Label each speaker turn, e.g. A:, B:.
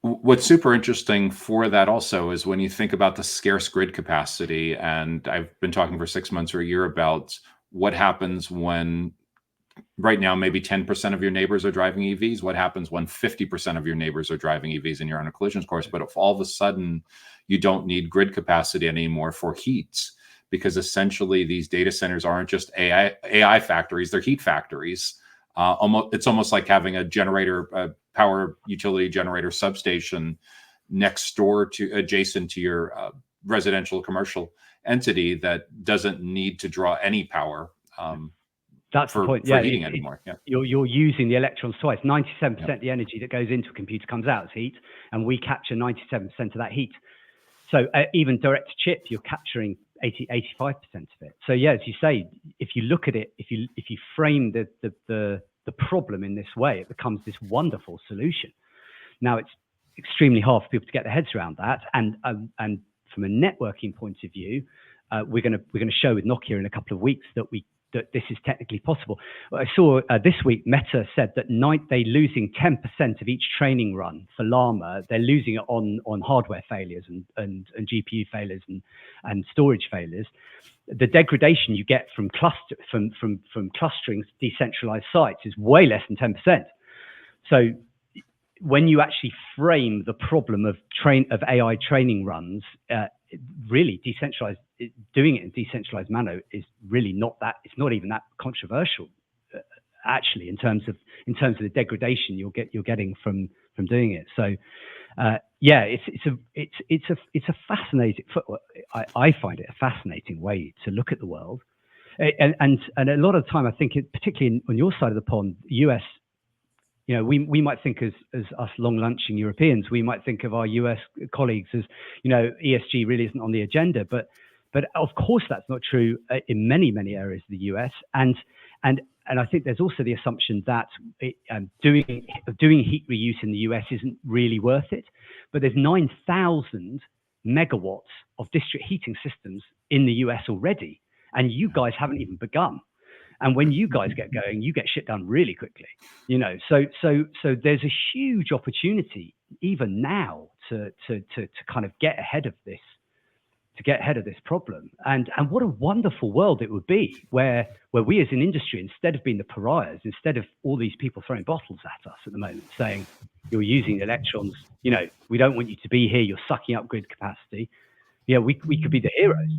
A: What's super interesting for that also is when you think about the scarce grid capacity, and I've been talking for 6 months or a year about what happens when right now maybe 10% of your neighbors are driving EVs. What happens when 50% of your neighbors are driving EVs and you're on a collision course? But if all of a sudden you don't need grid capacity anymore for heat, because essentially these data centers aren't just AI factories, they're heat factories. It's almost like having a generator, a power utility generator substation next door to adjacent to your residential commercial entity that doesn't need to draw any power.
B: That's the point.
A: For heating anymore. Yeah.
B: You're using the electrons twice. 97% of the energy that goes into a computer comes out as heat, and we capture 97% of that heat. So even direct to chip, you're capturing 85% of it. So yeah, as you say, if you look at it, if you frame the problem in this way, it becomes this wonderful solution. Now it's extremely hard for people to get their heads around that, and from a networking point of view, we're going to show with Nokia in a couple of weeks that this is technically possible. I saw this week Meta said that they're losing 10% of each training run for Llama. They're losing it on hardware failures and GPU failures and storage failures. The degradation you get from clustering decentralized sites is way less than 10%. So when you actually frame the problem of AI training runs, really decentralized, doing it in decentralized manner is really not that. It's not even that controversial, actually, in terms of the degradation you're getting from doing it. So, yeah, it's a fascinating. I find it a fascinating way to look at the world, and a lot of the time I think, particularly on your side of the pond, US. You know, we might think as us long lunching Europeans, we might think of our US colleagues as, you know, ESG really isn't on the agenda, but of course that's not true in many areas of the US, and I think there's also the assumption that doing heat reuse in the US isn't really worth it, but there's 9,000 megawatts of district heating systems in the US already, and you guys haven't even begun. And when you guys get going, you get shit done really quickly, you know. So there's a huge opportunity even now to kind of get ahead of this, problem. And what a wonderful world it would be where we as an industry, instead of being the pariahs, instead of all these people throwing bottles at us at the moment, saying you're using electrons, you know, we don't want you to be here, you're sucking up grid capacity. Yeah, we could be the heroes.